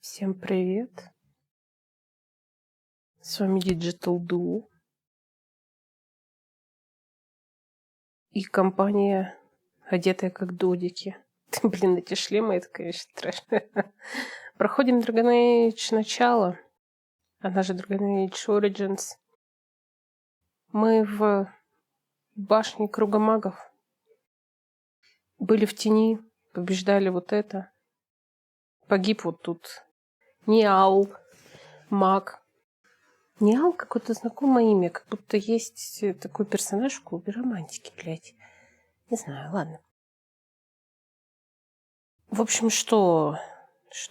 Всем привет! С вами Digital Duo и компания, одетая как додики. Блин, эти шлемы, это, конечно, трэш. Проходим Dragon Age начало, она же Dragon Age Origins. Мы в башне круга магов. Были в тени, побеждали вот это. Погиб вот тут Ниал, маг. Ниал какое-то знакомое имя, как будто есть такой персонаж в клубе романтики, блядь. Не знаю, ладно. В общем, что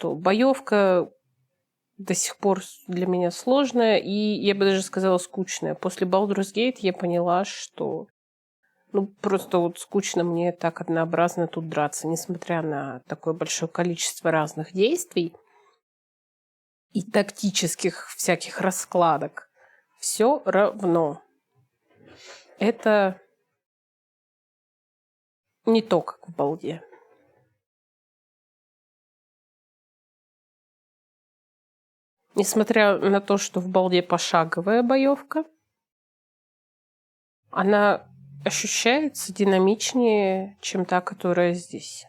боевка до сих пор для меня сложная, и я бы даже сказала скучная. После Baldur's Gate я поняла, что просто вот скучно мне так однообразно тут драться, несмотря на такое большое количество разных действий и тактических всяких раскладок. Все равно. Это не то, как в балде. Несмотря на то, что в балде пошаговая боевка, она ощущается динамичнее, чем та, которая здесь.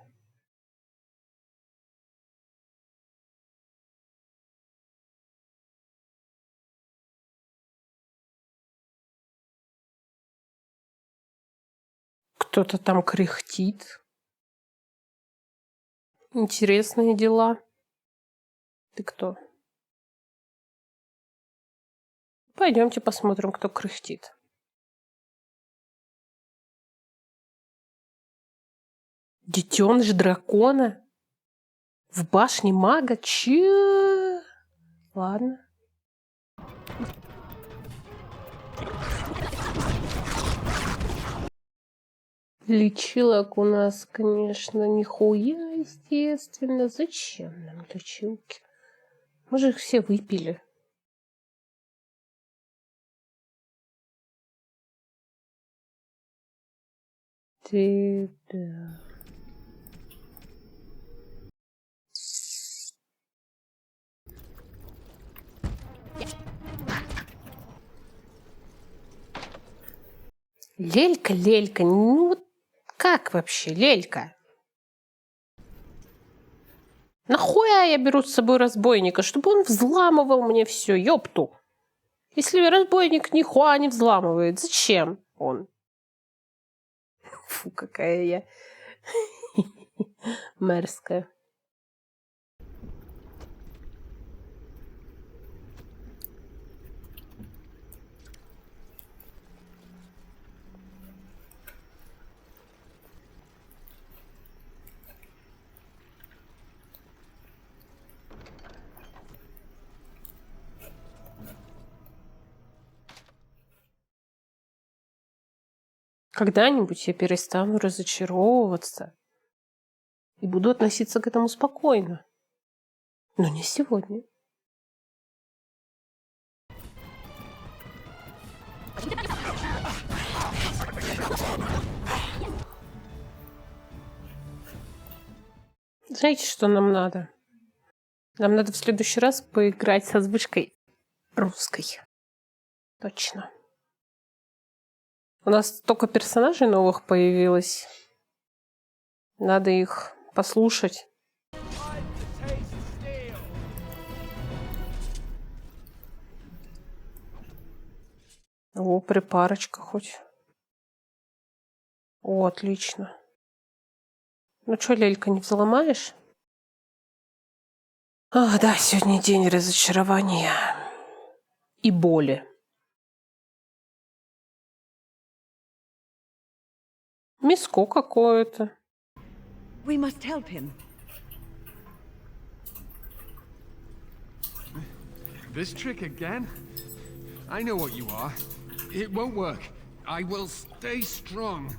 Кто-то там кряхтит. Интересные дела. Ты кто? Пойдемте посмотрим, кто кряхтит. Детеныш дракона? В башне мага? Че? Ладно. Лечилок у нас, конечно, нихуя, естественно. Зачем нам лечилки? Мы же их все выпили. Да. Лелька, ну вот как вообще, Лелька? Нахуя я беру с собой разбойника, чтобы он взламывал мне все, ёпту? Если разбойник нихуя не взламывает, зачем он? Фу, какая я мерзкая. Когда-нибудь я перестану разочаровываться и буду относиться к этому спокойно. Но не сегодня. Знаете, что нам надо? Нам надо в следующий раз поиграть с озвучкой русской. Точно. У нас столько персонажей новых появилось. Надо их послушать. О, припарочка хоть. О, отлично. Ну что, Лелька, не взломаешь? Ах, да, сегодня день разочарования и боли. Миско какое-то. We must help him. This trick again? I know what you are. It won't work. I will stay strong.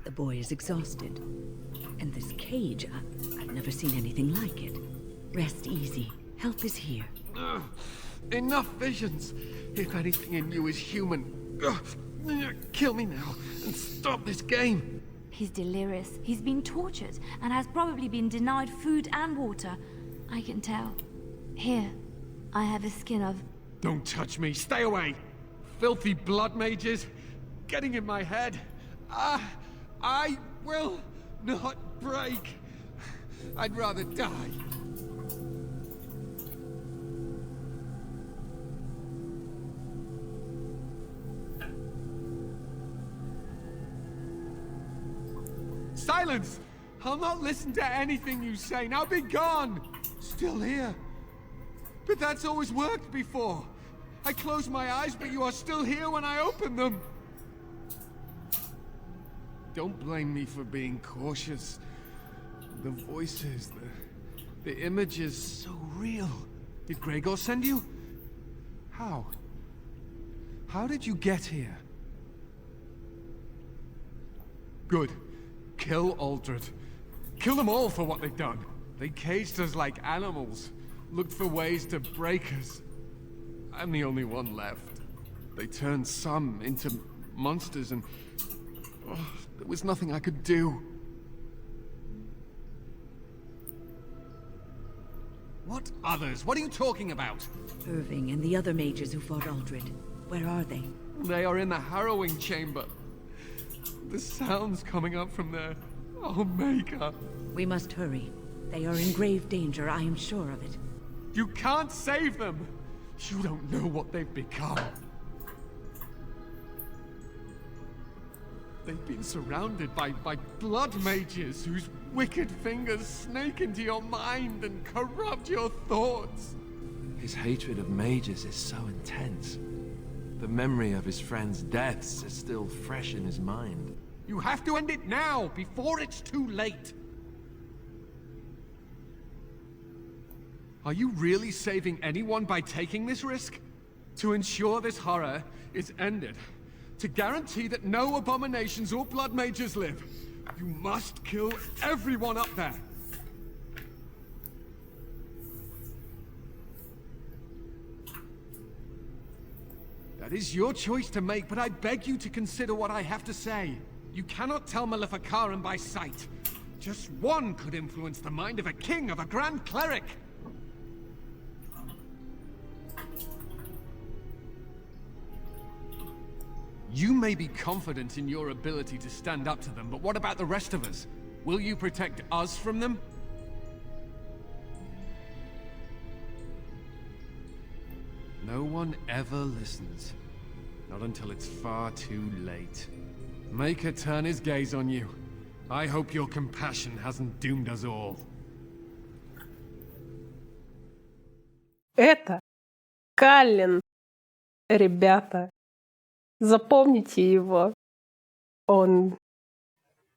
The boy is exhausted. And this cage, I've never seen anything like it. Rest easy. Help is here. Enough visions. If anything in you is human, kill me now and stop this game. He's delirious. He's been tortured and has probably been denied food and water. I can tell. Here, I have a skin of... Don't touch me. Stay away. Filthy blood mages. Getting in my head. I will not break. I'd rather die. Silence! I'll not listen to anything you say. Now be gone! Still here. But that's always worked before. I close my eyes, but you are still here when I open them. Don't blame me for being cautious. The voices, the images, so real. Did Gregor send you? How? How did you get here? Good. Kill Aldred. Kill them all for what they've done. They caged us like animals. Looked for ways to break us. I'm the only one left. They turned some into monsters and... there was nothing I could do. What others? What are you talking about? Irving and the other mages who fought Aldred. Where are they? They are in the harrowing chamber. The sounds coming up from there. Oh, Maker. We must hurry. They are in grave danger, I am sure of it. You can't save them! You don't know what they've become. They've been surrounded by blood mages whose wicked fingers snake into your mind and corrupt your thoughts. His hatred of mages is so intense. The memory of his friends' deaths is still fresh in his mind. You have to end it now, before it's too late. Are you really saving anyone by taking this risk? To ensure this horror is ended. To guarantee that no abominations or blood mages live. You must kill everyone up there. That is your choice to make, but I beg you to consider what I have to say. You cannot tell Maleficarum by sight. Just one could influence the mind of a king, of a grand cleric. You may be confident in your ability to stand up to them, but what about the rest of us? Will you protect us from them? No one ever listens. Not until it's far too late. Make her turn his gaze on you. I hope your compassion hasn't doomed us all. Это Каллен. Ребята, запомните его. Он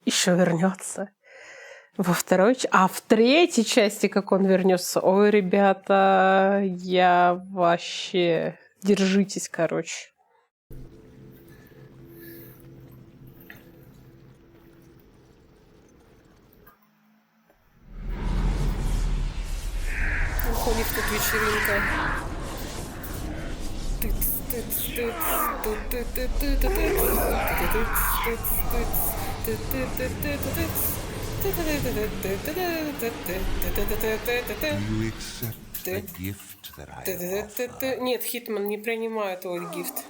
еще вернется во второй части. А в третьей части, как он вернется, ой, ребята, я вообще... Держитесь, короче. У них тут вечеринка. Нет, Хитман, не принимаю твой гифт.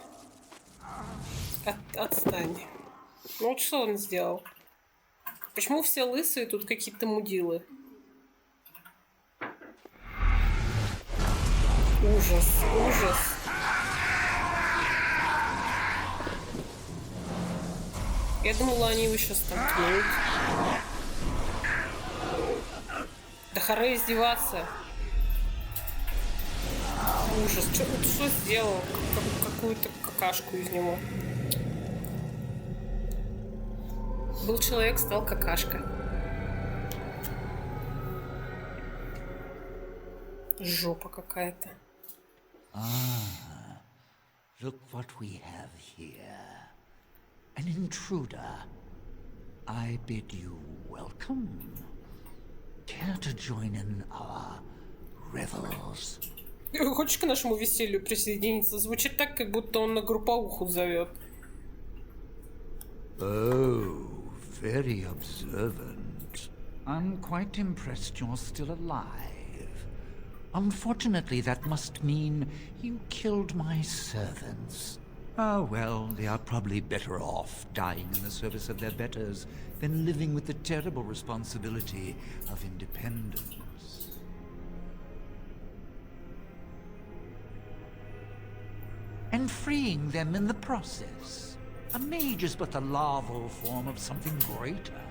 Отстань. Ну вот что он сделал? Почему все лысые тут какие-то мудилы? Ужас, ужас. Я думала, они его сейчас столкнут. Да хара издеваться. Ужас. Что сделал? Какую-то какашку из него. Был человек, стал какашка. Жопа какая-то. Look what we have here. An intruder. I bid you welcome. Care to join in our revels? Хочешь к нашему веселью присоединиться? Звучит так, как будто он на групповуху зовет. Oh, very observant. I'm quite impressed you're still alive. Unfortunately, that must mean you killed my servants. Oh well, they are probably better off dying in the service of their betters than living with the terrible responsibility of independence. And freeing them in the process. A mage is but the larval form of something greater.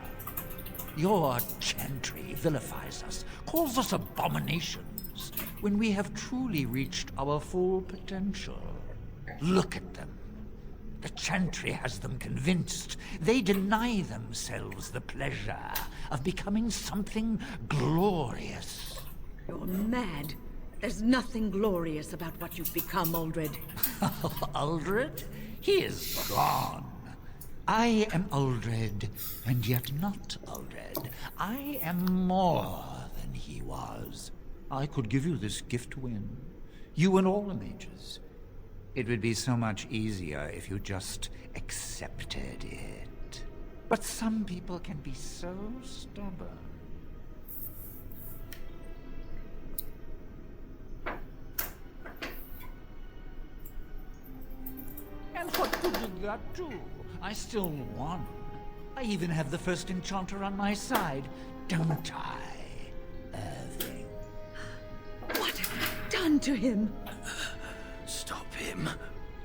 Your chantry vilifies us, calls us abominations, when we have truly reached our full potential. Look at them. The chantry has them convinced. They deny themselves the pleasure of becoming something glorious. You're mad. There's nothing glorious about what you've become, Uldred. Uldred? He is gone. I am Uldred, and yet not Uldred. I am more than he was. I could give you this gift to win. You and all the mages. It would be so much easier if you just accepted it. But some people can be so stubborn. And what good did that do? I still won. I even have the first enchanter on my side, don't I, Irving? What have you done to him? Stop him.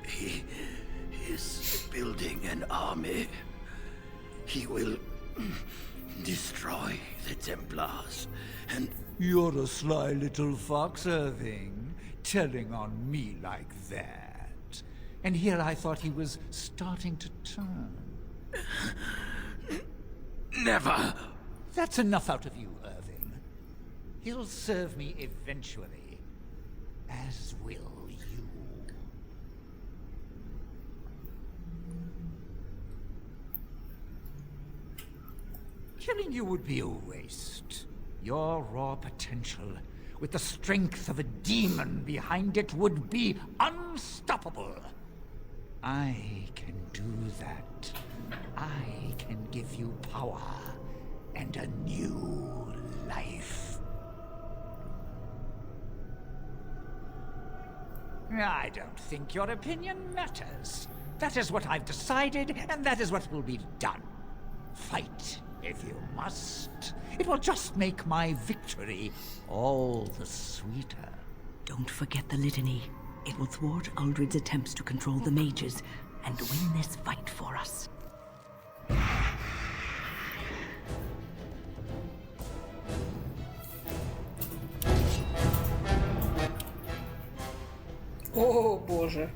He is building an army. He will destroy the Templars, and You're a sly little fox, Irving, telling on me like that. And here I thought he was starting to turn. never. That's enough out of you, Irving. He'll serve me eventually, as will you. Killing you would be a waste. Your raw potential, with the strength of a demon behind it, would be unstoppable. I can do that. I can give you power and a new life. I don't think your opinion matters. That is what I've decided, and that is what will be done. Fight if you must. It will just make my victory all the sweeter. Don't forget the litany. It will thwart Uldred's attempts to control the mages and win this fight for us. О, боже.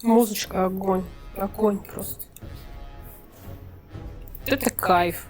Музычка огонь. Огонь просто. Это кайф.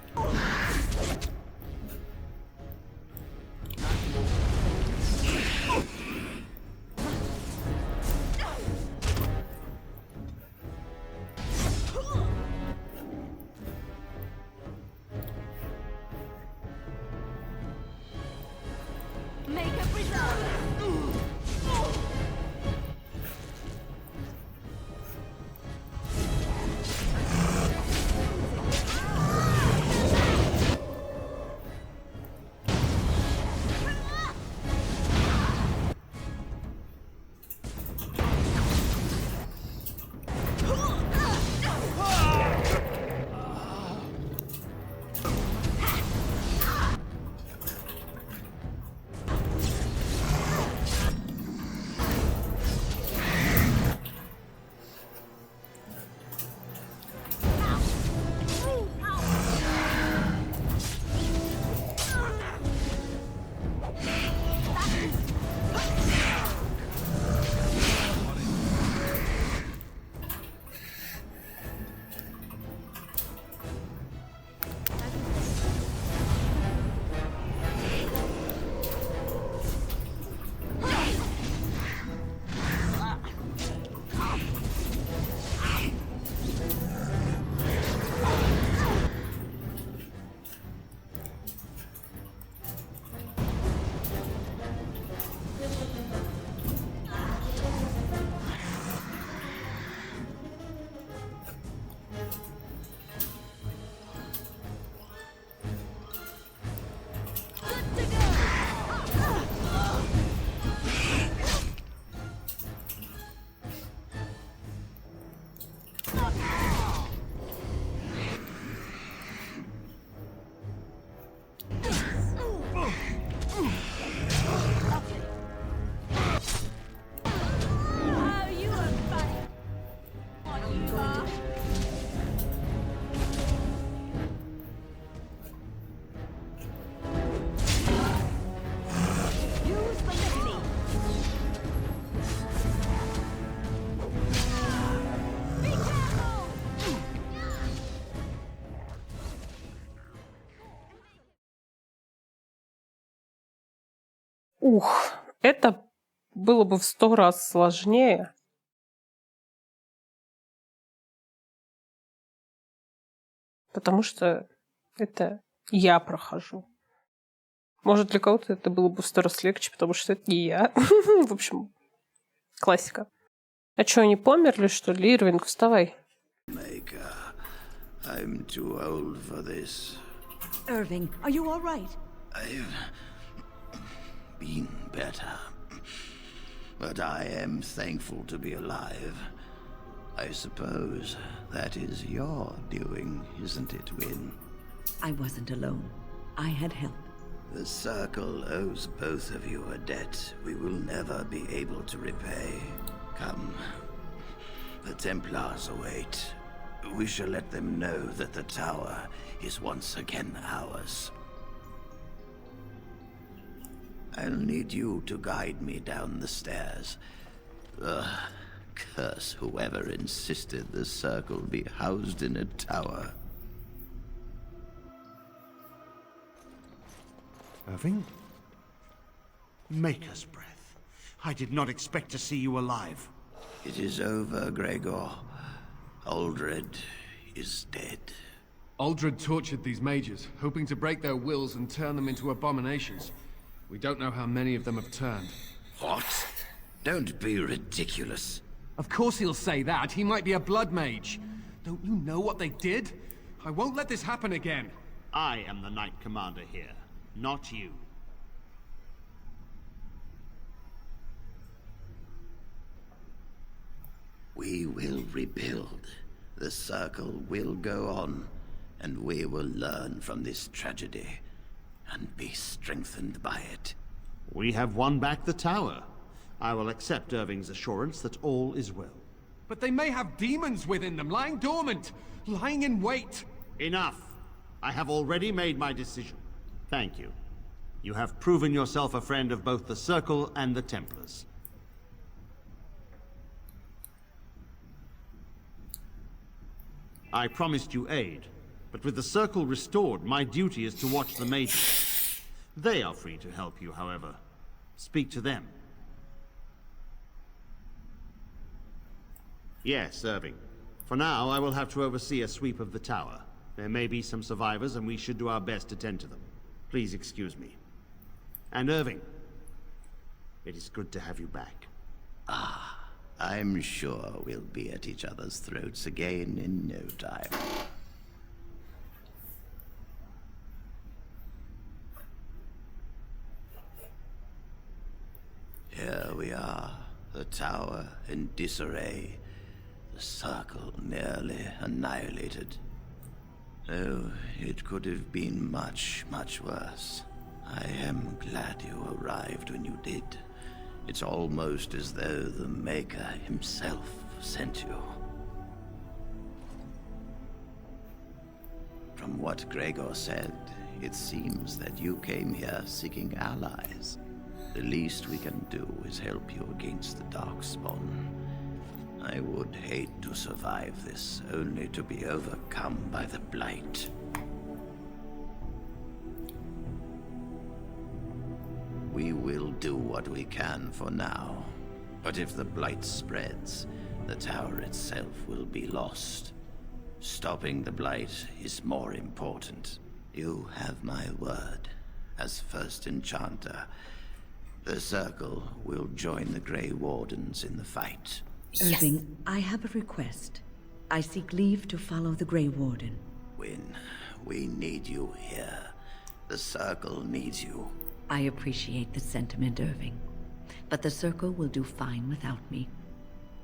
Ух, это было бы в 100 раз сложнее. Потому что это я прохожу. Может, для кого-то это было бы в 100 раз легче, потому что это не я. В общем, классика. А что, они померли, что ли? Ирвинг, вставай. I'm too old for this. Irving, are you all right? I've been better. But I am thankful to be alive. I suppose that is your doing, isn't it, Wynne? I wasn't alone. I had help. The Circle owes both of you a debt we will never be able to repay. Come. The Templars await. We shall let them know that the tower is once again ours. I'll need you to guide me down the stairs. Curse whoever insisted the Circle be housed in a tower. Irving? Maker's breath. I did not expect to see you alive. It is over, Gregor. Aldred is dead. Aldred tortured these mages, hoping to break their wills and turn them into abominations. We don't know how many of them have turned. What? Don't be ridiculous. Of course he'll say that. He might be a blood mage. Don't you know what they did? I won't let this happen again. I am the Knight Commander here, not you. We will rebuild. The Circle will go on, and we will learn from this tragedy and be strengthened by it. We have won back the tower. I will accept Irving's assurance that all is well. But they may have demons within them, lying dormant, lying in wait. Enough! I have already made my decision. Thank you. You have proven yourself a friend of both the Circle and the Templars. I promised you aid, but with the Circle restored, my duty is to watch the mages. They are free to help you, however. Speak to them. Yes, Irving. For now, I will have to oversee a sweep of the tower. There may be some survivors, and we should do our best to tend to them. Please excuse me. And Irving, It is good to have you back. I'm sure we'll be at each other's throats again in no time. Here we are, the tower in disarray, the circle nearly annihilated. Oh, it could have been much, much worse. I am glad you arrived when you did. It's almost as though the Maker himself sent you. From what Gregor said, it seems that you came here seeking allies. The least we can do is help you against the Darkspawn. I would hate to survive this, only to be overcome by the Blight. We will do what we can for now. But if the Blight spreads, the tower itself will be lost. Stopping the Blight is more important. You have my word. As first enchanter, the Circle will join the Grey Wardens in the fight. Irving, I have a request. I seek leave to follow the Grey Warden. When we need you here, the Circle needs you. I appreciate the sentiment, Irving. But the Circle will do fine without me.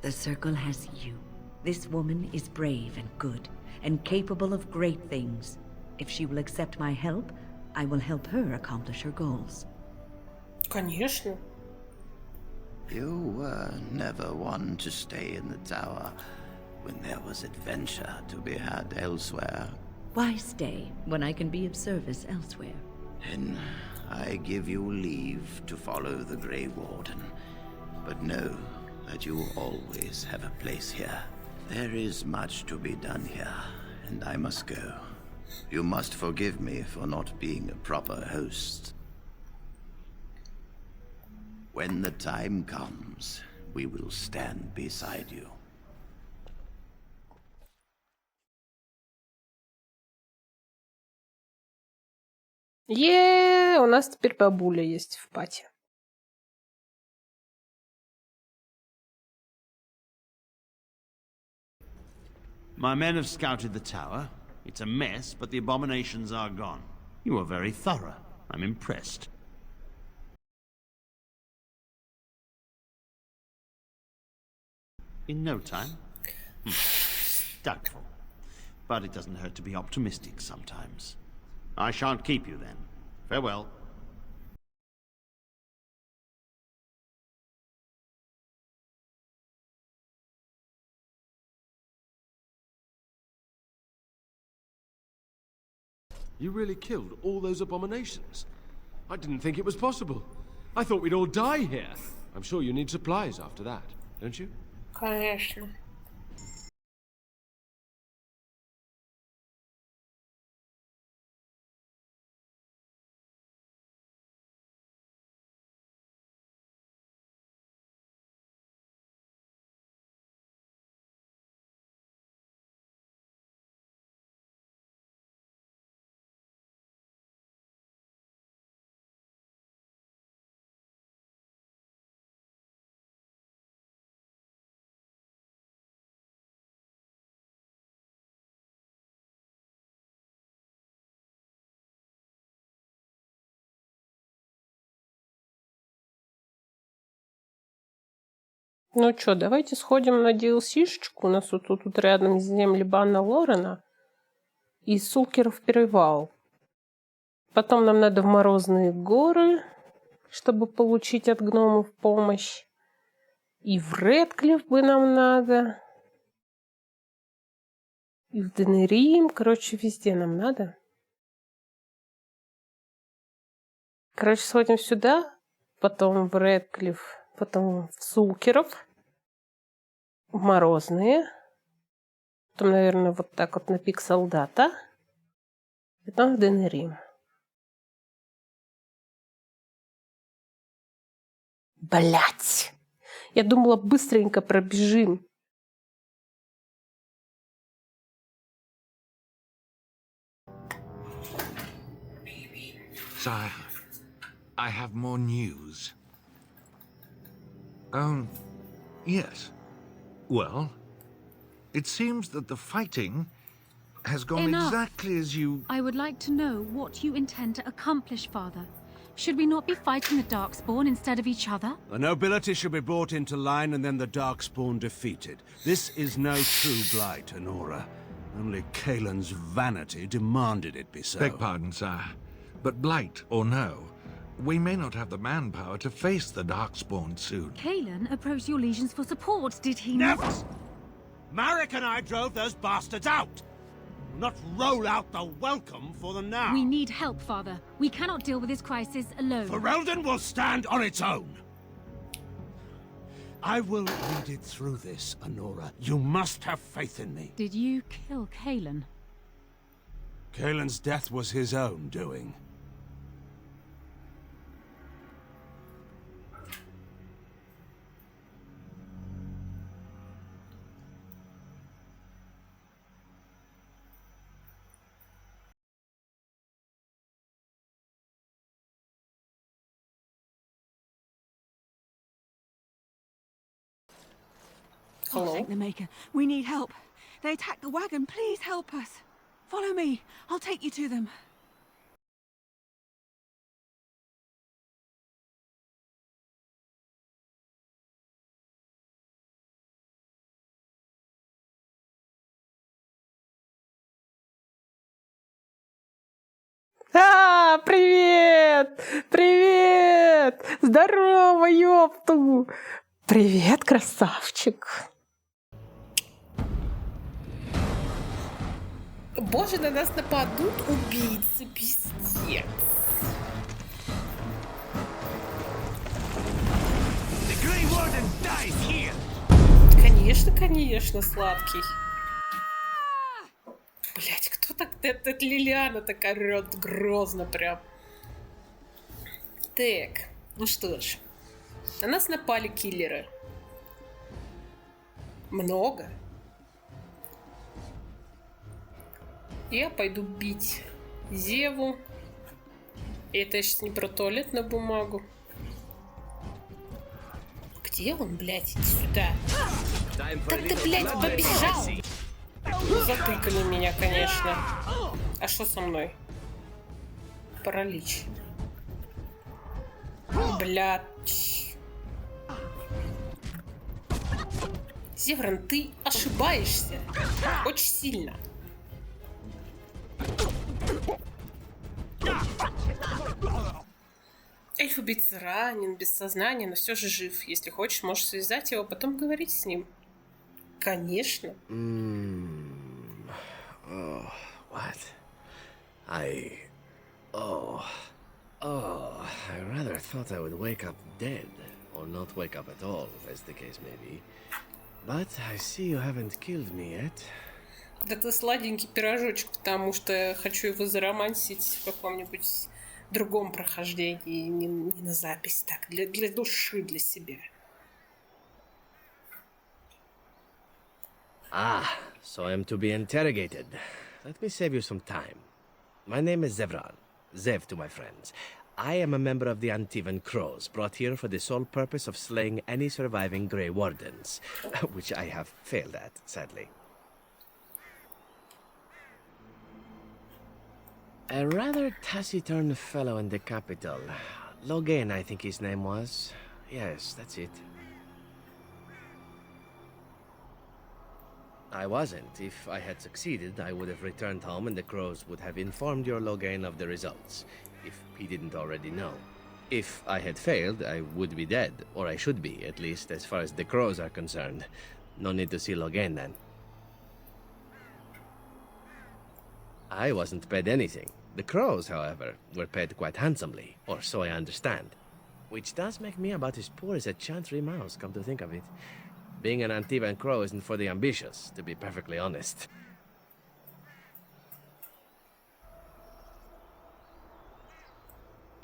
The Circle has you. This woman is brave and good, and capable of great things. If she will accept my help, I will help her accomplish her goals. Конечно. You were never one to stay in the tower when there was adventure to be had elsewhere. Why stay when I can be of service elsewhere? Then I give you leave to follow the Grey Warden. But know that you always have a place here. There is much to be done here, and I must go. You must forgive me for not being a proper host. When the time comes, we will stand beside you. У нас теперь бабуля есть в пати. My men have scouted the tower. It's a mess, but the abominations are gone. You are very thorough. I'm impressed. In no time? Doubtful. But it doesn't hurt to be optimistic sometimes. I shan't keep you then. Farewell. You really killed all those abominations? I didn't think it was possible. I thought we'd all die here. I'm sure you need supplies after that, don't you? Конечно. Ну что, давайте сходим на DLC-шечку. У нас вот тут рядом земли Банна Лорена и Сулкеров перевал. Потом нам надо в Морозные горы, чтобы получить от гномов помощь. И в Редклифф бы нам надо. И в Денерим. Короче, везде нам надо. Короче, сходим сюда, потом в Редклифф, потом в Сулкеров, в Морозные. Потом, наверное, вот так вот на пик солдата. Потом в Денерим. Блять! Я думала, быстренько пробежим. Sire, I have more news. Yes. Well, it seems that the fighting has gone exactly as you... I would like to know what you intend to accomplish, Father. Should we not be fighting the Darkspawn instead of each other? The nobility should be brought into line and then the Darkspawn defeated. This is no true blight, Honora. Only Kallen's vanity demanded it be so. Beg pardon, sire. But blight or no, we may not have the manpower to face the Darkspawn soon. Kalen approached your legions for support, did he Never! not? Marek and I drove those bastards out! Not roll out the welcome for them now! We need help, Father. We cannot deal with this crisis alone. Ferelden will stand on its own! I will lead it through this, Honora. You must have faith in me. Did you kill Kalen? Kalen's death was his own doing. Oh, thank the Maker. We need help. They attacked the wagon. Please help us. Follow me. I'll take you to them. Привет! Привет! Здорово, ёпту! Привет, красавчик! Боже, на нас нападут убийцы, пиздец! Конечно, конечно, сладкий. Блять, кто так... Это Лилиана так орёт грозно прям. Так, ну что ж. На нас напали киллеры. Много. Я пойду бить Зеву. И это я сейчас не про туалетную бумагу. Где он, блядь? Иди сюда. Как ты, блядь, побежал? Ну, затыкали меня, конечно. А что со мной? Паралич. Блядь. Зевран, ты ошибаешься. Очень сильно. Эльф-убийца ранен, без сознания, но все же жив. Если хочешь, можешь связать его, потом говорить с ним. Конечно. Oh, what? I rather thought I would wake up dead, or not wake up at all, as the case may be. But I see you haven't killed me yet. Да ты сладенький пирожочек, потому что хочу его заромансить в каком-нибудь другом прохождении, не на запись, так, для души, для себя. Ah, so I am to be interrogated. Let me save you some time. My name is Zevran. Zev to my friends. I am a member of the Antivan Crows, brought here for the sole purpose of slaying any surviving Grey Wardens, which I have failed at, sadly. A rather taciturn fellow in the capital. Logan, I think his name was. Yes, that's it. I wasn't. If I had succeeded, I would have returned home and the Crows would have informed your Logan of the results, if he didn't already know. If I had failed, I would be dead, or I should be, at least as far as the Crows are concerned. No need to see Logan then. I wasn't paid anything. The Crows, however, were paid quite handsomely, or so I understand. Which does make me about as poor as a Chantry mouse, come to think of it. Being an Antivan Crow isn't for the ambitious, to be perfectly honest.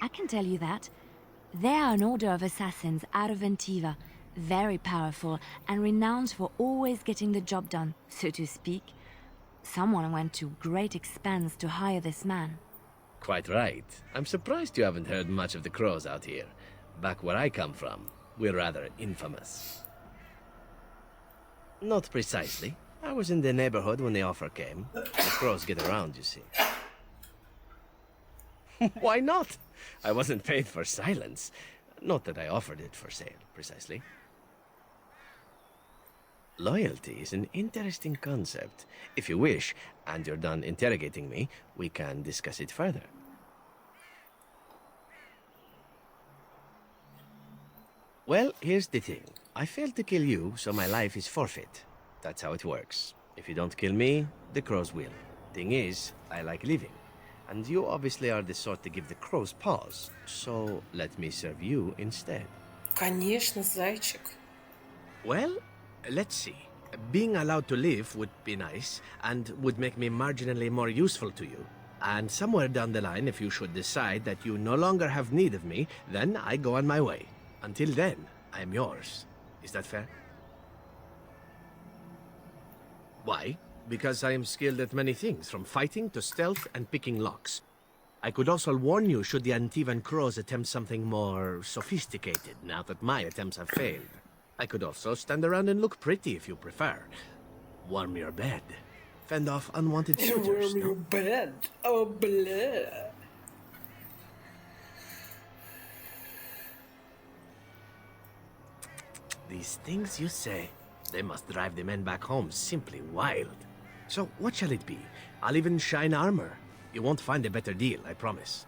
I can tell you that. They are an order of assassins out of Antiva, very powerful and renowned for always getting the job done, so to speak. Someone went to great expense to hire this man. Quite right. I'm surprised you haven't heard much of the Crows out here. Back where I come from, we're rather infamous. Not precisely. I was in the neighborhood when the offer came. The crows get around, you see. Why not? I wasn't paid for silence. Not that I offered it for sale, precisely. Loyalty is an interesting concept. If you wish, and you're done interrogating me, we can discuss it further. Well, here's the thing. I failed to kill you, so my life is forfeit. That's how it works. If you don't kill me, the crows will. Thing is, I like living. And you obviously are the sort to give the crows pause. So let me serve you instead. Конечно, зайчик. Well, let's see. Being allowed to live would be nice, and would make me marginally more useful to you. And somewhere down the line, if you should decide that you no longer have need of me, then I go on my way. Until then, I'm yours. Is that fair? Why? Because I am skilled at many things, from fighting to stealth and picking locks. I could also warn you should the Antivan crows attempt something more sophisticated, now that my attempts have failed. I could also stand around and look pretty if you prefer. Warm your bed. Fend off unwanted suitors. Warm your bed. Oh, blah. These things you say, they must drive the men back home simply wild. So what shall it be? I'll even shine armor. You won't find a better deal, I promise.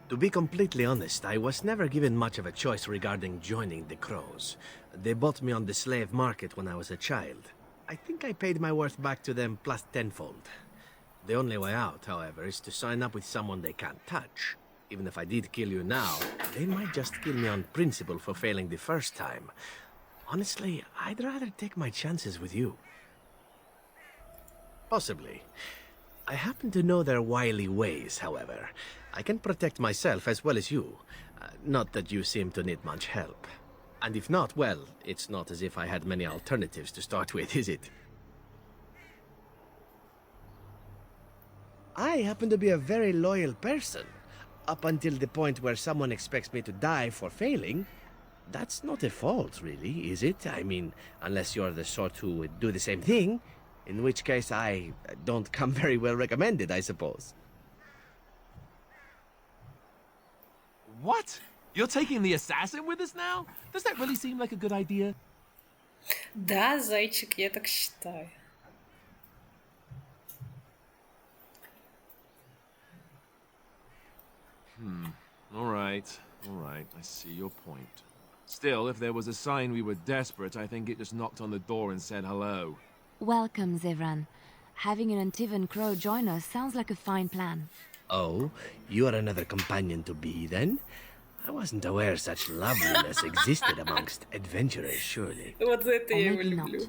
To be completely honest, I was never given much of a choice regarding joining the Crows. They bought me on the slave market when I was a child. I think I paid my worth back to them plus tenfold. The only way out, however, is to sign up with someone they can't touch. Even if I did kill you now, they might just kill me on principle for failing the first time. Honestly, I'd rather take my chances with you. Possibly. I happen to know their wily ways, however. I can protect myself as well as you. Not that you seem to need much help. And if not, well, it's not as if I had many alternatives to start with, is it? I happen to be a very loyal person. Up until the point where someone expects me to die for failing. That's not a fault, really, is it? I mean, unless you're the sort who would do the same thing. In which case, I don't come very well recommended, I suppose. What? You're taking the assassin with us now? Does that really seem like a good idea? Да, зайчик, я так считаю. All right, I see your point. Still, if there was a sign we were desperate, I think it just knocked on the door and said hello. Welcome, Zevran. Having an Antivan crow join us sounds like a fine plan. Oh, you're another companion to be, then? I wasn't aware such loveliness existed amongst adventurers, surely. Вот за это я его maybe люблю. not.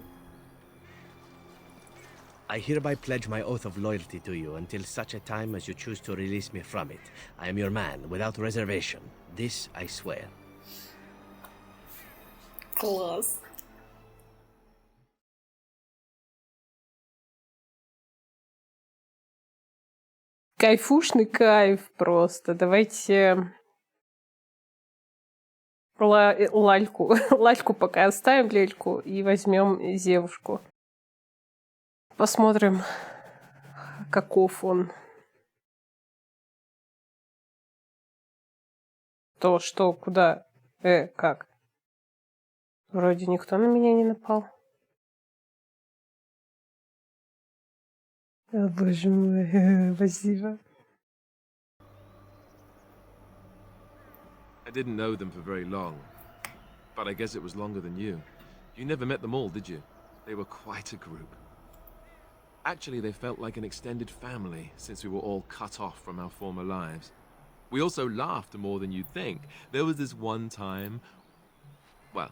I hereby pledge my oath of loyalty to you until such a time as you choose to release me from it. I am your man, without reservation. This I swear. Класс. Кайфушный кайф просто. Давайте лальку пока оставим, лельку, и возьмем Зевушку. Посмотрим, каков он. То, что, куда, как. Вроде никто на меня не напал. О, боже мой, спасибо. I didn't know them for very long, but I guess it was longer than you. You never met them all, did you? They were quite a group. Actually, they felt like an extended family, since we were all cut off from our former lives. We also laughed more than you'd think. There was this one time... Well,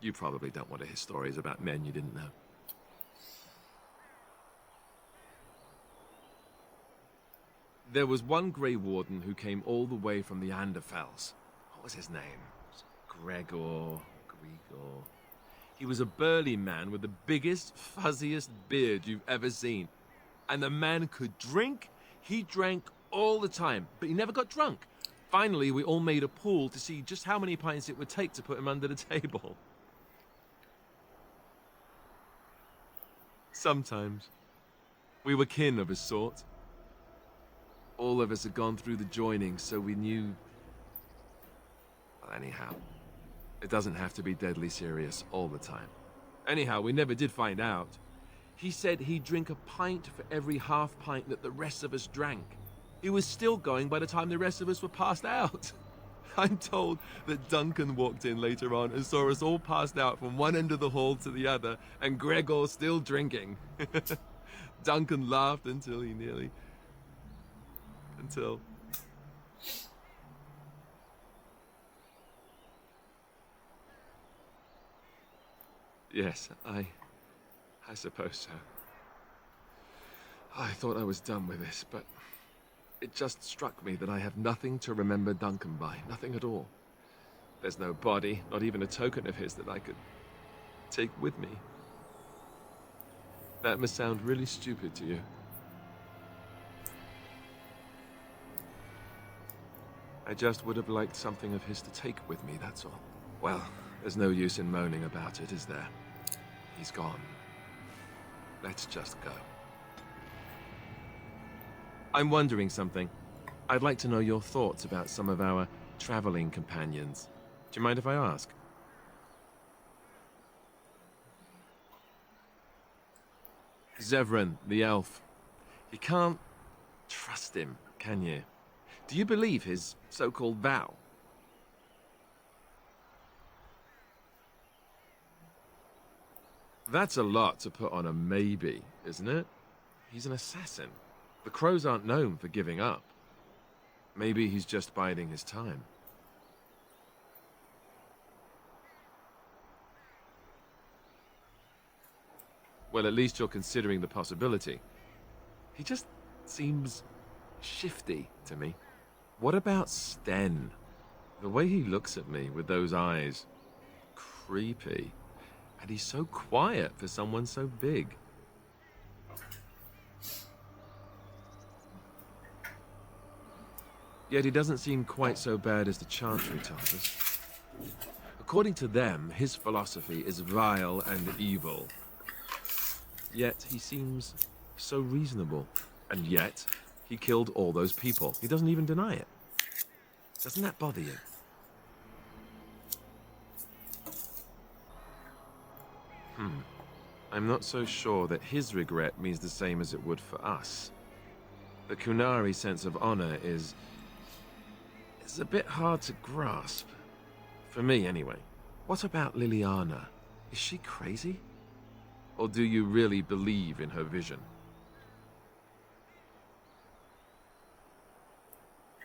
you probably don't want to hear stories about men you didn't know. There was one Grey Warden who came all the way from the Anderfels. What was his name? Gregor... He was a burly man with the biggest, fuzziest beard you've ever seen. And the man could drink. He drank all the time, but he never got drunk. Finally, we all made a pool to see just how many pints it would take to put him under the table. Sometimes. We were kin of a sort. All of us had gone through the joining, so we knew... Well, anyhow, it doesn't have to be deadly serious all the time. Anyhow, we never did find out. He said he'd drink a pint for every half pint that the rest of us drank. He was still going by the time the rest of us were passed out. I'm told that Duncan walked in later on and saw us all passed out from one end of the hall to the other, and Gregor still drinking. Duncan laughed until he nearly... Until... Yes, I suppose so. I thought I was done with this, but it just struck me that I have nothing to remember Duncan by. Nothing at all. There's no body, not even a token of his that I could take with me. That must sound really stupid to you. I just would have liked something of his to take with me, that's all. Well, there's no use in moaning about it, is there? He's gone. Let's just go. I'm wondering something. I'd like to know your thoughts about some of our traveling companions. Do you mind if I ask? Zevran, the elf. You can't trust him, can you? Do you believe his so-called vow? That's a lot to put on a maybe, isn't it? He's an assassin. The crows aren't known for giving up. Maybe he's just biding his time. Well, at least you're considering the possibility. He just seems shifty to me. What about Sten? The way he looks at me with those eyes. Creepy. And he's so quiet for someone so big. Yet he doesn't seem quite so bad as the Chantry tells us. According to them, his philosophy is vile and evil. Yet he seems so reasonable. And yet, he killed all those people. He doesn't even deny it. Doesn't that bother you? I'm not so sure that his regret means the same as it would for us. The Kunari sense of honor is a bit hard to grasp. For me, anyway. What about Liliana? Is she crazy? Or do you really believe in her vision?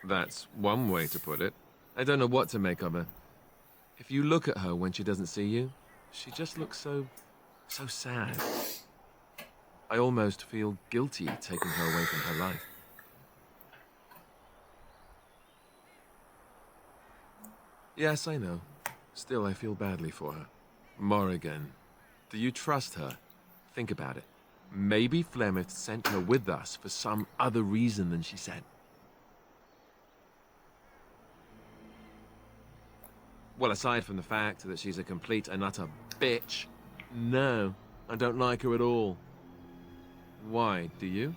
That's one way to put it. I don't know what to make of her. If you look at her when she doesn't see you, she just looks so sad. I almost feel guilty taking her away from her life. Yes, I know. Still, I feel badly for her. Morrigan, do you trust her? Think about it. Maybe Flemeth sent her with us for some other reason than she said. Well, aside from the fact that she's a complete and utter bitch, no, I don't like her at all. Why, do you?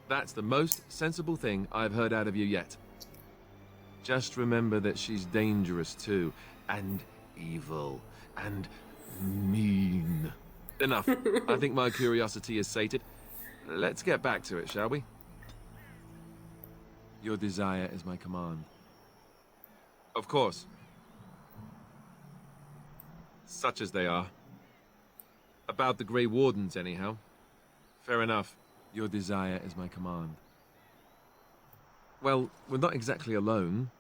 That's the most sensible thing I've heard out of you yet. Just remember that she's dangerous too, and evil, and mean. Enough. I think my curiosity is sated. Let's get back to it, shall we? Your desire is my command. Of course. Such as they are. About the Grey Wardens, anyhow. Fair enough. Your desire is my command. Well, we're not exactly alone.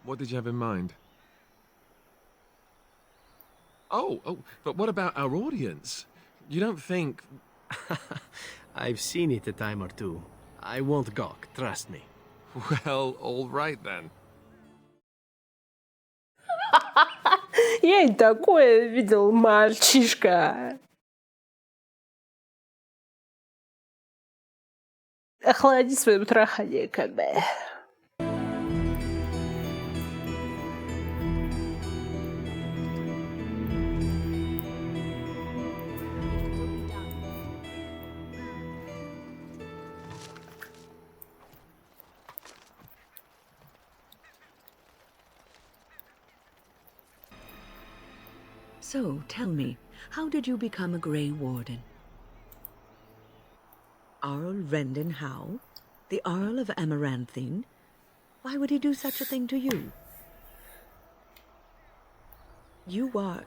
What did you have in mind? Oh, but what about our audience? You don't think... I've seen it a time or two. I won't gawk, trust me. Well, all right then. Я и такое видел, мальчишка. охладить свое трахание, как бы. So, tell me, how did you become a Grey Warden? Arl Rendon Howe? The Earl of Amaranthine? Why would he do such a thing to you? You are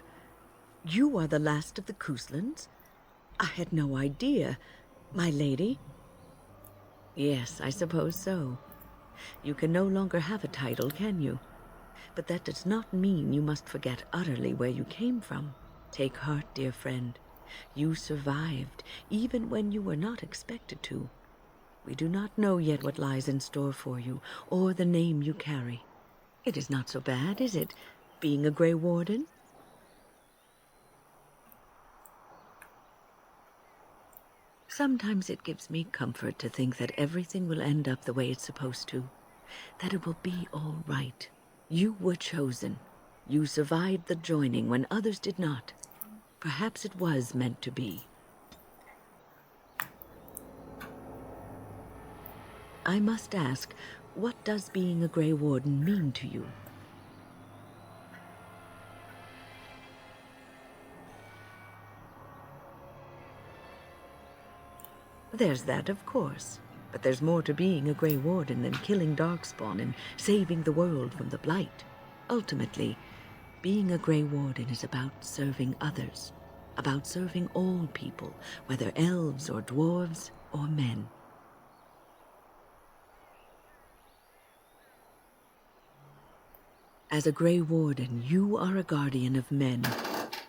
the last of the Couslands? I had no idea. My lady? Yes, I suppose so. You can no longer have a title, can you? But that does not mean you must forget utterly where you came from. Take heart, dear friend. You survived, even when you were not expected to. We do not know yet what lies in store for you, or the name you carry. It is not so bad, is it, being a Grey Warden? Sometimes it gives me comfort to think that everything will end up the way it's supposed to. That it will be all right. You were chosen. You survived the joining when others did not. Perhaps it was meant to be. I must ask, what does being a Grey Warden mean to you? There's that, of course. But there's more to being a Grey Warden than killing Darkspawn and saving the world from the Blight. Ultimately, being a Grey Warden is about serving others, about serving all people, whether elves or dwarves or men. As a Grey Warden, you are a guardian of men,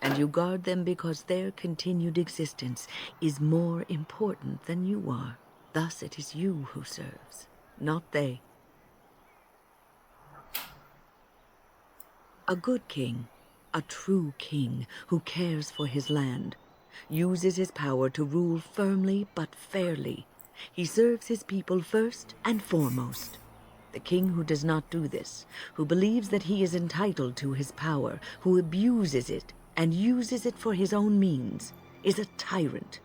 and you guard them because their continued existence is more important than you are. Thus it is you who serves, not they. A good king, a true king who cares for his land, uses his power to rule firmly but fairly. He serves his people first and foremost. The king who does not do this, who believes that he is entitled to his power, who abuses it and uses it for his own means, is a tyrant.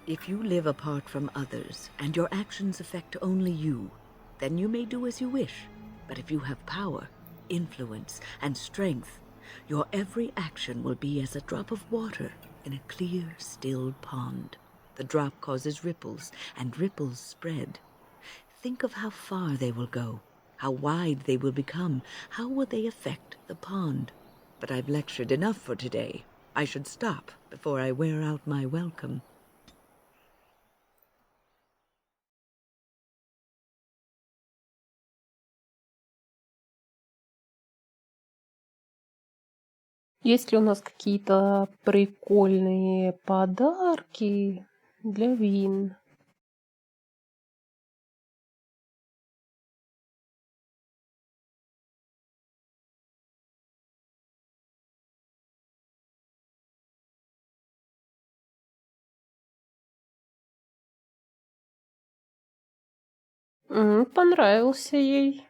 If you live apart from others, and your actions affect only you, then you may do as you wish. But if you have power, influence, and strength, your every action will be as a drop of water in a clear, still pond. The drop causes ripples, and ripples spread. Think of how far they will go, how wide they will become, how will they affect the pond. But I've lectured enough for today. I should stop before I wear out my welcome. Есть ли у нас какие-то прикольные подарки для Вин? Понравился ей.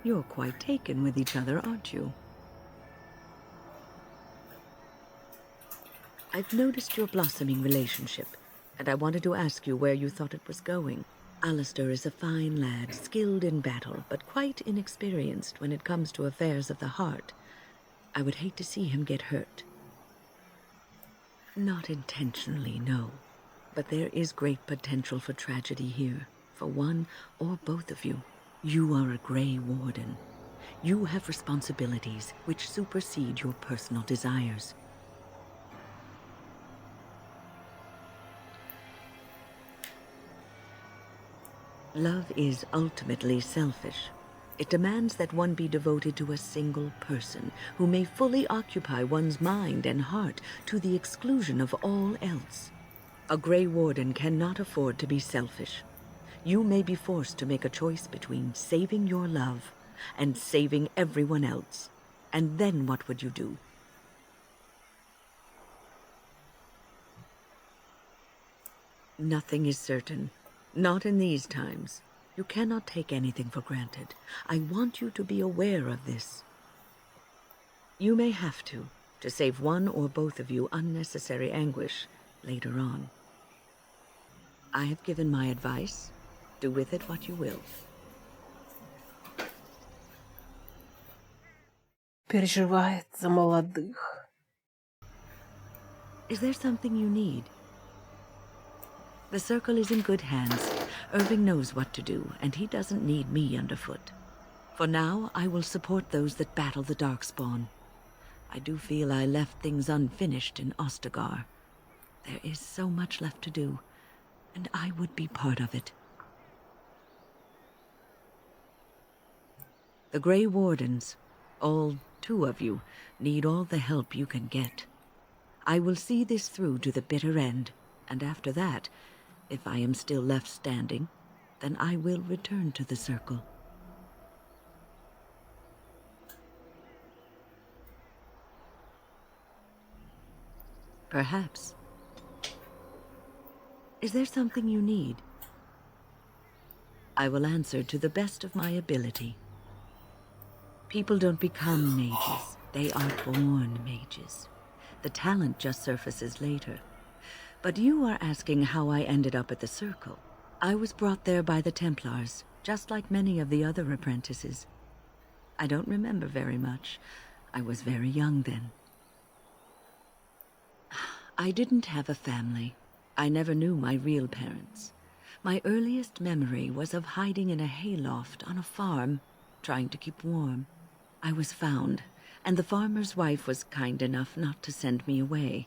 You're quite taken with each other, aren't you? I've noticed your blossoming relationship, and I wanted to ask you where you thought it was going. Alistair is a fine lad, skilled in battle, but quite inexperienced when it comes to affairs of the heart. I would hate to see him get hurt. Not intentionally, no. But there is great potential for tragedy here, for one or both of you. You are a Grey Warden. You have responsibilities which supersede your personal desires. Love is ultimately selfish. It demands that one be devoted to a single person who may fully occupy one's mind and heart to the exclusion of all else. A Grey Warden cannot afford to be selfish. You may be forced to make a choice between saving your love and saving everyone else. And then what would you do? Nothing is certain. Not in these times. You cannot take anything for granted. I want you to be aware of this. You may have to save one or both of you unnecessary anguish later on. I have given my advice. Do with it what you will. Переживает за молодых. Is there something you need? The circle is in good hands. Irving knows what to do, and he doesn't need me underfoot. For now, I will support those that battle the Darkspawn. I do feel I left things unfinished in Ostagar. There is so much left to do, and I would be part of it. The Grey Wardens, all 2 of you, need all the help you can get. I will see this through to the bitter end, and after that, if I am still left standing, then I will return to the circle. Perhaps. Is there something you need? I will answer to the best of my ability. People don't become mages. They are born mages. The talent just surfaces later. But you are asking how I ended up at the Circle. I was brought there by the Templars, just like many of the other apprentices. I don't remember very much. I was very young then. I didn't have a family. I never knew my real parents. My earliest memory was of hiding in a hayloft on a farm, trying to keep warm. I was found, and the farmer's wife was kind enough not to send me away.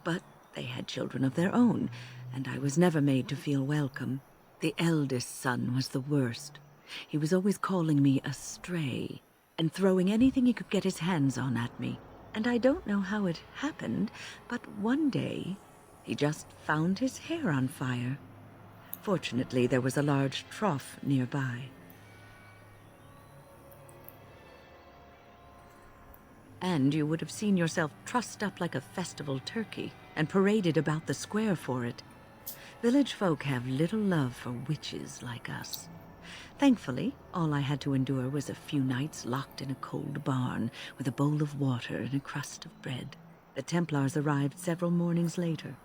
But they had children of their own, and I was never made to feel welcome. The eldest son was the worst. He was always calling me a stray, and throwing anything he could get his hands on at me. And I don't know how it happened, but one day, he just found his hair on fire. Fortunately, there was a large trough nearby. And you would have seen yourself trussed up like a festival turkey and paraded about the square for it. Village folk have little love for witches like us. Thankfully, all I had to endure was a few nights locked in a cold barn with a bowl of water and a crust of bread. The Templars arrived several mornings later.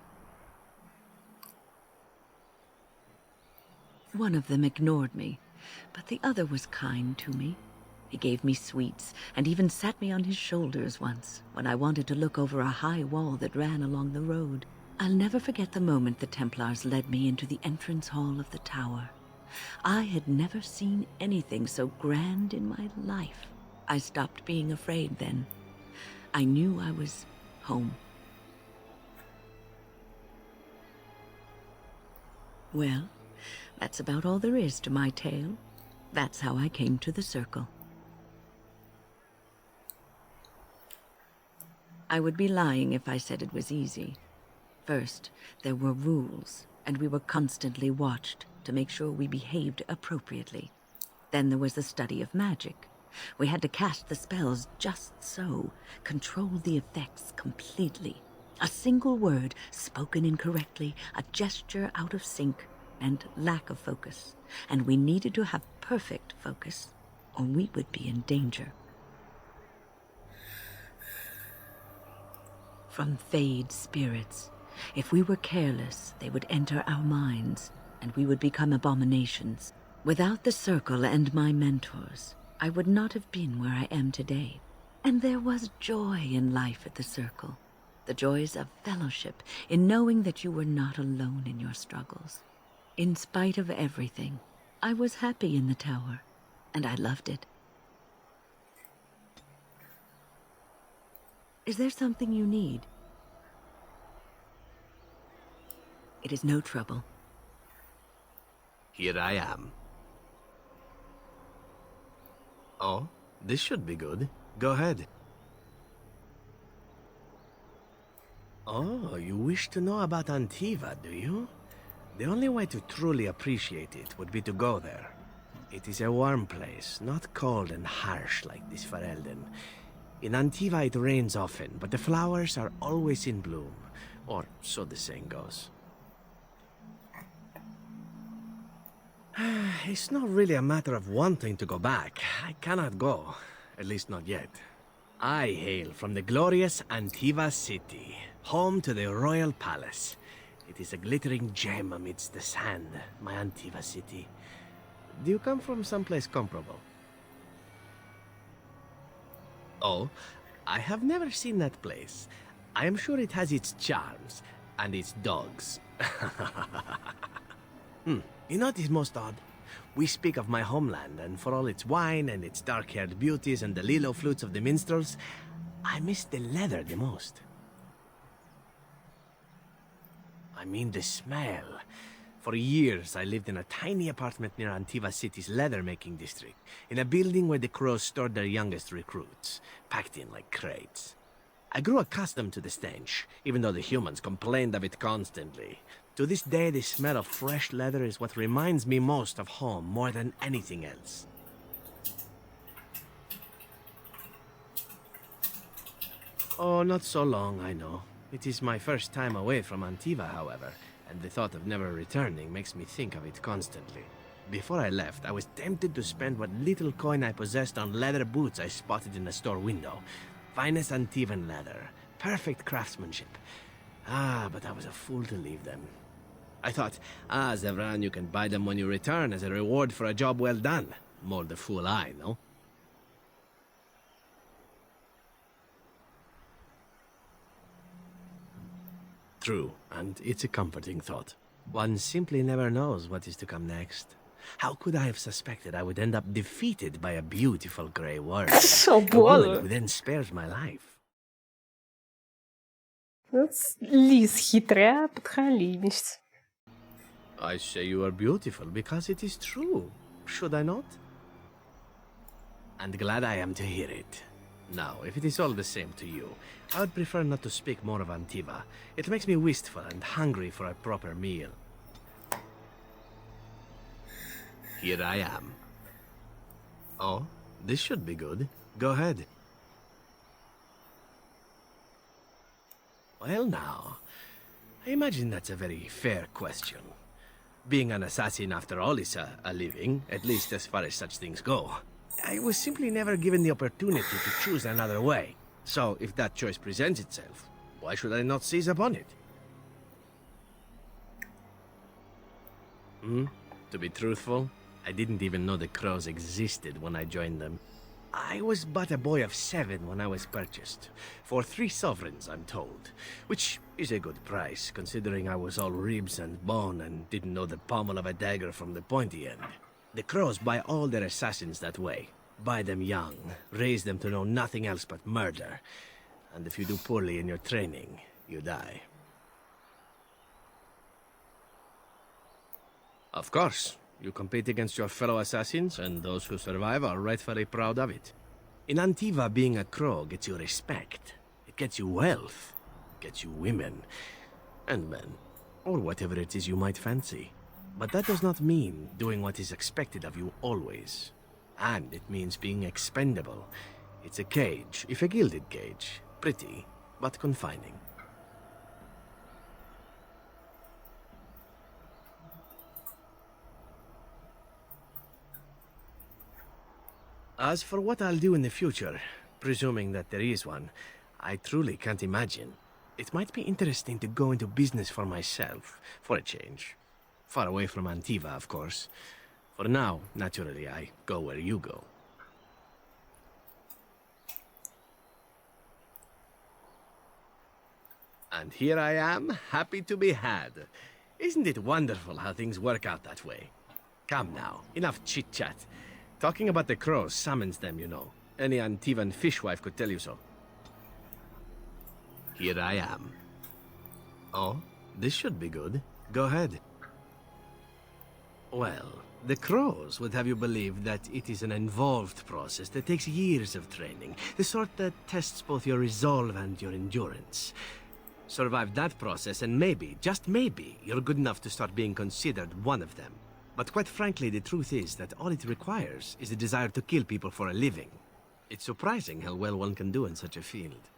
One of them ignored me, but the other was kind to me. He gave me sweets and even sat me on his shoulders once when I wanted to look over a high wall that ran along the road. I'll never forget the moment the Templars led me into the entrance hall of the tower. I had never seen anything so grand in my life. I stopped being afraid then. I knew I was home. Well, that's about all there is to my tale. That's how I came to the Circle. I would be lying if I said it was easy. First, there were rules, and we were constantly watched to make sure we behaved appropriately. Then there was the study of magic. We had to cast the spells just so, control the effects completely. A single word spoken incorrectly, a gesture out of sync, and lack of focus. And we needed to have perfect focus, or we would be in danger. From Fade spirits. If we were careless, they would enter our minds, and we would become abominations. Without the Circle and my mentors, I would not have been where I am today. And there was joy in life at the Circle. The joys of fellowship, in knowing that you were not alone in your struggles. In spite of everything, I was happy in the tower, and I loved it. Is there something you need? It is no trouble. Here I am. Oh, this should be good. Go ahead. Oh, you wish to know about Antiva, do you? The only way to truly appreciate it would be to go there. It is a warm place, not cold and harsh like this Ferelden. In Antiva it rains often, but the flowers are always in bloom. Or so the saying goes. It's not really a matter of wanting to go back. I cannot go. At least not yet. I hail from the glorious Antiva city, home to the royal palace. It is a glittering gem amidst the sand, my Antiva city. Do you come from someplace comparable? Oh, I have never seen that place. I am sure it has its charms, and its dogs. You know what is most odd? We speak of my homeland, and for all its wine and its dark-haired beauties and the lilo flutes of the minstrels, I miss the leather the most. I mean the smell. For years, I lived in a tiny apartment near Antiva City's leather-making district, in a building where the crows stored their youngest recruits, packed in like crates. I grew accustomed to the stench, even though the humans complained of it constantly. To this day, the smell of fresh leather is what reminds me most of home more than anything else. Oh, not so long, I know. It is my first time away from Antiva, however, and the thought of never returning makes me think of it constantly. Before I left, I was tempted to spend what little coin I possessed on leather boots I spotted in a store window. Finest Antivan leather, perfect craftsmanship. But I was a fool to leave them. I thought, Zevran, you can buy them when you return as a reward for a job well done. More the fool I, no? True, and it's a comforting thought. One simply never knows what is to come next. How could I have suspected I would end up defeated by a beautiful grey worm? So a woman bold. who then spares my life. Лис хитрая подхалимость. I say you are beautiful because it is true. Should I not? And glad I am to hear it. Now, if it is all the same to you, I would prefer not to speak more of Antiva. It makes me wistful and hungry for a proper meal. Here I am. Oh, this should be good. Go ahead. Well now, I imagine that's a very fair question. Being an assassin after all is a living, at least as far as such things go. I was simply never given the opportunity to choose another way. So, if that choice presents itself, why should I not seize upon it? To be truthful, I didn't even know the crows existed when I joined them. I was but a boy of 7 when I was purchased, for 3 sovereigns, I'm told, which is a good price, considering I was all ribs and bone and didn't know the pommel of a dagger from the pointy end. The crows buy all their assassins that way. Buy them young, raise them to know nothing else but murder, and if you do poorly in your training, you die. Of course. You compete against your fellow assassins, and those who survive are rightfully proud of it. In Antiva, being a crow gets you respect. It gets you wealth. It gets you women. And men. Or whatever it is you might fancy. But that does not mean doing what is expected of you always. And it means being expendable. It's a cage, if a gilded cage. Pretty, but confining. As for what I'll do in the future, presuming that there is one, I truly can't imagine. It might be interesting to go into business for myself, for a change. Far away from Antiva, of course. For now, naturally, I go where you go. And here I am, happy to be had. Isn't it wonderful how things work out that way? Come now, enough chit-chat. Talking about the crows summons them, you know. Any Antivan fishwife could tell you so. Here I am. Oh, this should be good. Go ahead. Well, the crows would have you believe that it is an involved process that takes years of training. The sort that tests both your resolve and your endurance. Survive that process and maybe, just maybe, you're good enough to start being considered one of them. But quite frankly, the truth is that all it requires is a desire to kill people for a living. It's surprising how well one can do in such a field.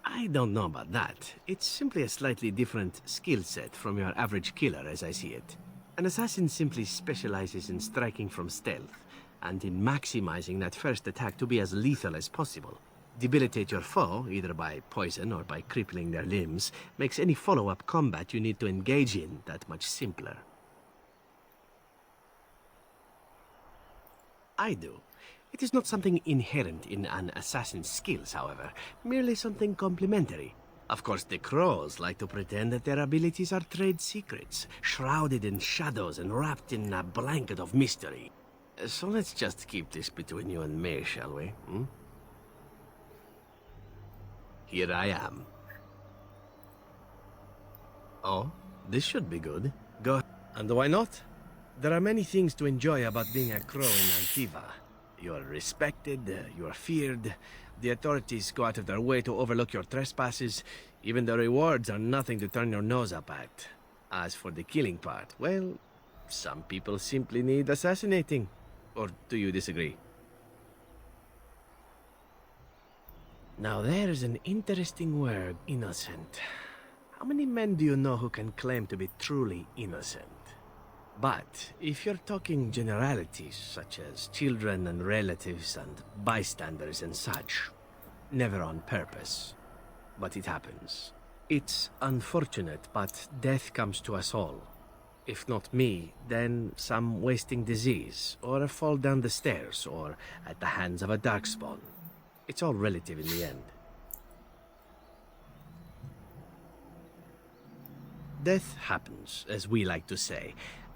I don't know about that. It's simply a slightly different skill set from your average killer as I see it. An assassin simply specializes in striking from stealth, and in maximizing that first attack to be as lethal as possible. Debilitate your foe, either by poison or by crippling their limbs, makes any follow-up combat you need to engage in that much simpler. I do. It is not something inherent in an assassin's skills, however, merely something complementary. Of course, the crows like to pretend that their abilities are trade secrets, shrouded in shadows and wrapped in a blanket of mystery. So let's just keep this between you and me, shall we? Here I am. Oh, this should be good. Go. And why not? There are many things to enjoy about being a crow in Antiva. You are respected, you are feared, the authorities go out of their way to overlook your trespasses, even the rewards are nothing to turn your nose up at. As for the killing part, well, some people simply need assassinating. Or do you disagree? Now there's an interesting word, innocent. How many men do you know who can claim to be truly innocent? But if you're talking generalities, such as children and relatives and bystanders and such, never on purpose. But it happens. It's unfortunate, but death comes to us all. If not me, then some wasting disease, or a fall down the stairs, or at the hands of a darkspawn. It's all relative in the end. Death happens, as we like to say,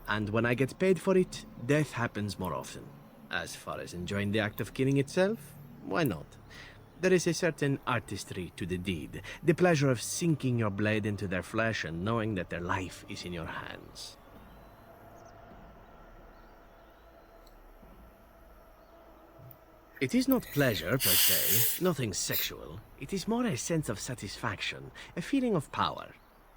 and when I get paid for it, death happens more often. As far as enjoying the act of killing itself, why not? There is a certain artistry to the deed, the pleasure of sinking your blade into their flesh and knowing that their life is in your hands. It is not pleasure, per se, nothing sexual. It is more a sense of satisfaction, a feeling of power.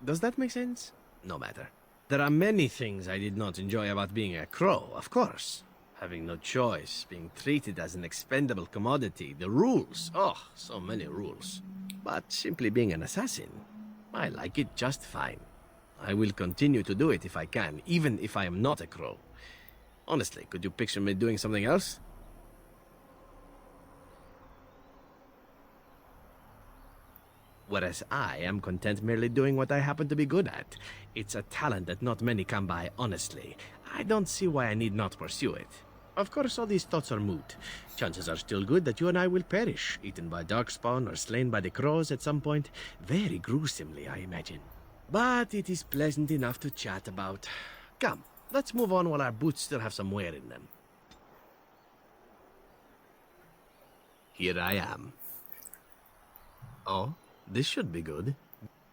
Does that make sense? No matter. There are many things I did not enjoy about being a crow, of course. Having no choice, being treated as an expendable commodity, the rules, oh, so many rules. But simply being an assassin, I like it just fine. I will continue to do it if I can, even if I am not a crow. Honestly, could you picture me doing something else? Whereas I am content merely doing what I happen to be good at. It's a talent that not many come by honestly. I don't see why I need not pursue it. Of course, all these thoughts are moot. Chances are still good that you and I will perish, eaten by darkspawn or slain by the crows at some point. Very gruesomely, I imagine. But it is pleasant enough to chat about. Come, let's move on while our boots still have some wear in them. Here I am. Oh? This should be good.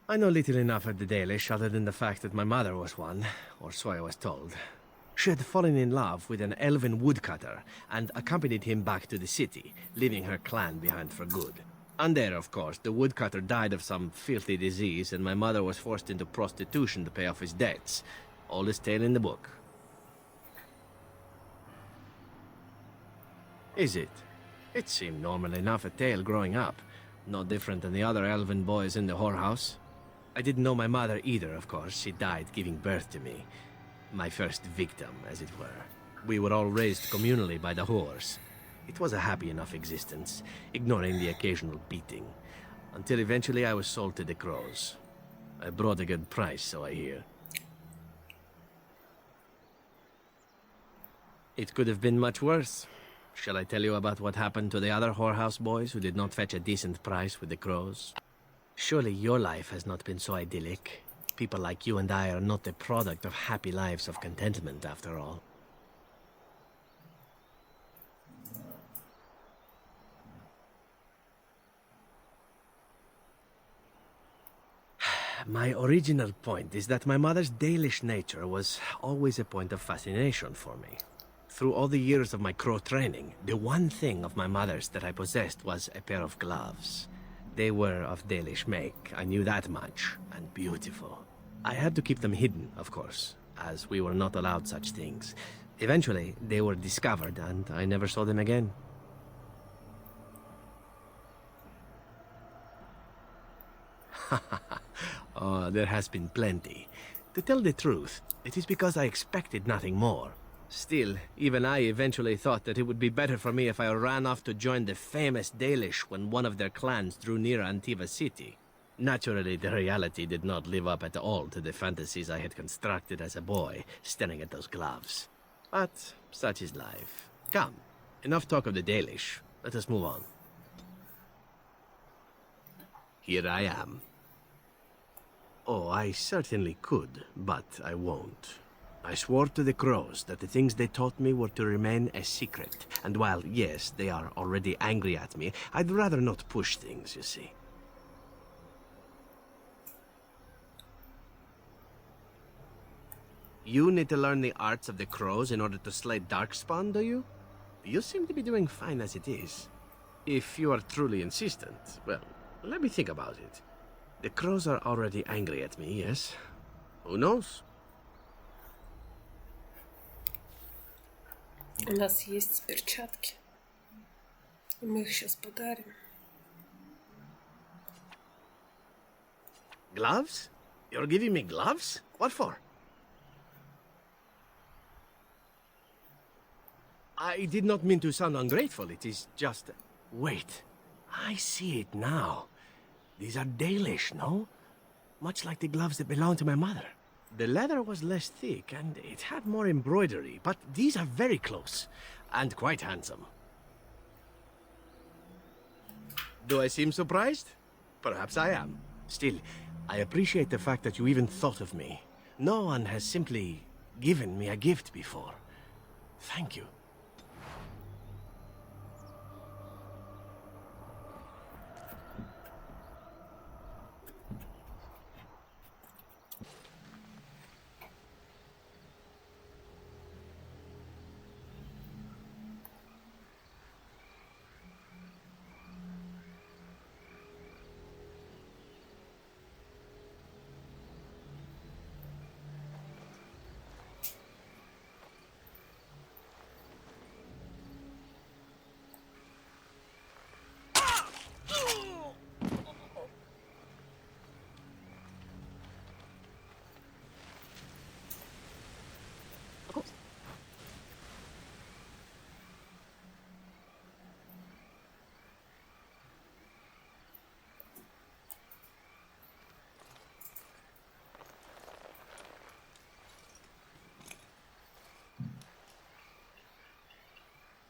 I know little enough of the Dalish other than the fact that my mother was one, or so I was told. She had fallen in love with an elven woodcutter and accompanied him back to the city, leaving her clan behind for good. And there, of course, the woodcutter died of some filthy disease and my mother was forced into prostitution to pay off his debts. Oldest tale in the book. Is it? It seemed normal enough a tale growing up. No different than the other elven boys in the whorehouse. I didn't know my mother either, of course. She died giving birth to me. My first victim, as it were. We were all raised communally by the whores. It was a happy enough existence, ignoring the occasional beating. Until eventually I was sold to the crows. I brought a good price, so I hear. It could have been much worse. Shall I tell you about what happened to the other whorehouse boys who did not fetch a decent price with the crows? Surely your life has not been so idyllic. People like you and I are not the product of happy lives of contentment, after all. My original point is that my mother's Dalish nature was always a point of fascination for me. through all the years of my crow training, the one thing of my mother's that I possessed was a pair of gloves. They were of Dalish make, I knew that much, and beautiful. I had to keep them hidden, of course, as we were not allowed such things. Eventually, they were discovered, and I never saw them again. Oh, there has been plenty. To tell the truth, it is because I expected nothing more. Still, even I eventually thought that it would be better for me if I ran off to join the famous Dalish when one of their clans drew near Antiva city. Naturally, the reality did not live up at all to the fantasies I had constructed as a boy, staring at those gloves. But such is life. Come, enough talk of the Dalish. Let us move on. Here I am. Oh, I certainly could, but I won't. I swore to the crows that the things they taught me were to remain a secret. And while, yes, they are already angry at me, I'd rather not push things, you see. You need to learn the arts of the crows in order to slay darkspawn, do you? You seem to be doing fine as it is. If you are truly insistent, well, let me think about it. The crows are already angry at me, yes? Who knows? У нас есть перчатки. Мы их сейчас подарим. Gloves? You're giving me gloves? What for? I did not mean to sound ungrateful. It is just... Wait. I see it now. These are Dalish, no? Much like the gloves that belonged to my mother. The leather was less thick, and it had more embroidery, but these are very close, and quite handsome. Do I seem surprised? Perhaps I am. Still, I appreciate the fact that you even thought of me. No one has simply given me a gift before. Thank you.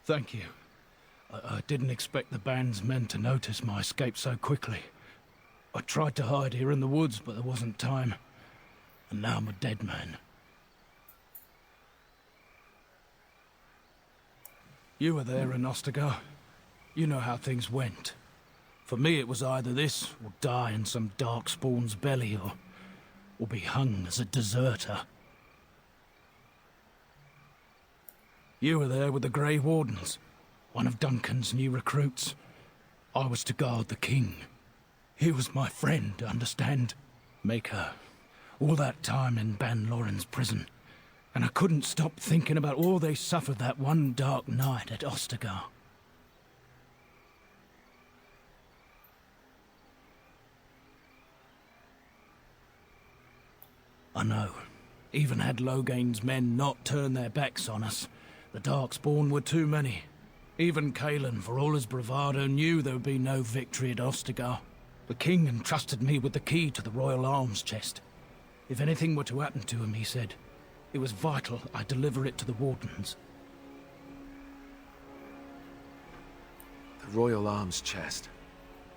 Thank you. I didn't expect the band's men to notice my escape so quickly. I tried to hide here in the woods, but there wasn't time. And now I'm a dead man. You were there in Ostergar. You know how things went. For me, it was either this, or die in some darkspawn's belly, or be hung as a deserter. You were there with the Grey Wardens, one of Duncan's new recruits. I was to guard the king. He was my friend, understand? Maker. All that time in Ban Loren's prison. And I couldn't stop thinking about all they suffered that one dark night at Ostergar. I know. Even had Logain's men not turned their backs on us, the Darkspawn were too many. Even Kallen, for all his bravado, knew there would be no victory at Ostergar. The king entrusted me with the key to the royal arms chest. If anything were to happen to him, he said, it was vital I deliver it to the Wardens. The royal arms chest.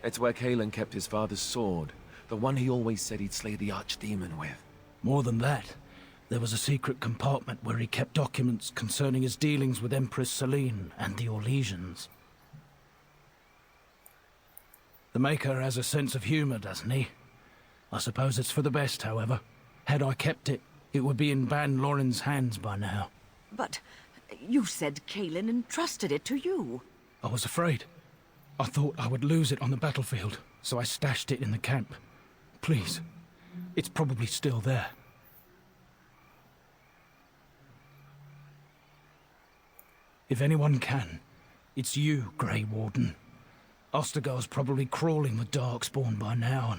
It's where Kallen kept his father's sword. The one he always said he'd slay the archdemon with. More than that, there was a secret compartment where he kept documents concerning his dealings with Empress Celine and the Orlesians. The Maker has a sense of humor, doesn't he? I suppose it's for the best, however. Had I kept it, it would be in Ban Loren's hands by now. But You said Kallen entrusted it to you. I was afraid. I thought I would lose it on the battlefield, so I stashed it in the camp. Please, it's probably still there. If anyone can, it's you, Grey Warden. Ostergar's probably crawling with Darkspawn by now,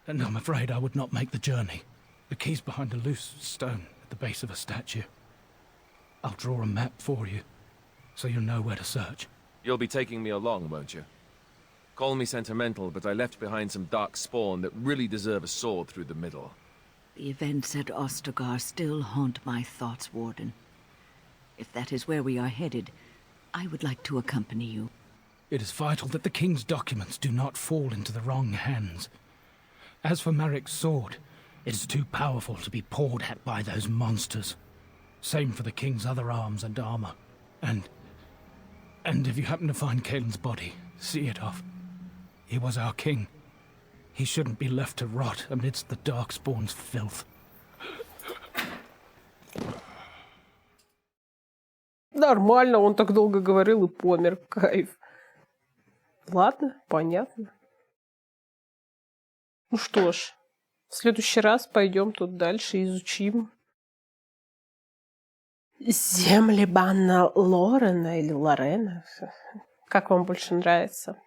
and I'm afraid I would not make the journey. The key's behind a loose stone at the base of a statue. I'll draw a map for you, so you'll know where to search. You'll be taking me along, won't you? Call me sentimental, but I left behind some Darkspawn that really deserve a sword through the middle. The events at Ostergar still haunt my thoughts, Warden. If that is where we are headed, I would like to accompany you. It is vital that the King's documents do not fall into the wrong hands. As for Marik's sword, it is too powerful to be pawed at by those monsters. Same for the King's other arms and armor. And if you happen to find Kallen's body, see it off. He was our king. He shouldn't be left to rot amidst the Darkspawn's filth. Нормально, он так долго говорил и помер. Кайф. Ладно, понятно. Ну что ж, в следующий раз пойдем тут дальше, изучим земли бана Лорена или Лорена. Как вам больше нравится?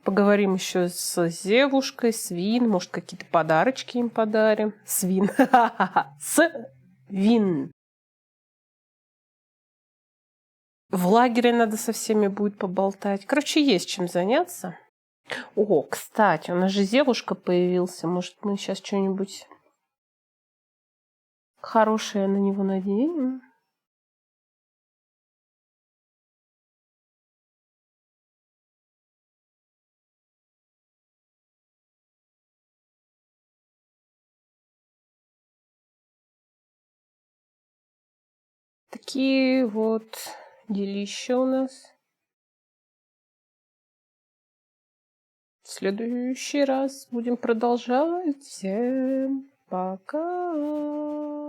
Поговорим еще с Зевушкой, Свин. Может, какие-то подарочки им подарим. Свин. Свин. В лагере надо со всеми будет поболтать. Короче, есть чем заняться. О, кстати, у нас же Зевушка появился. Может, мы сейчас что-нибудь хорошее на него наденем? Такие вот делища у нас. В следующий раз будем продолжать. Всем пока!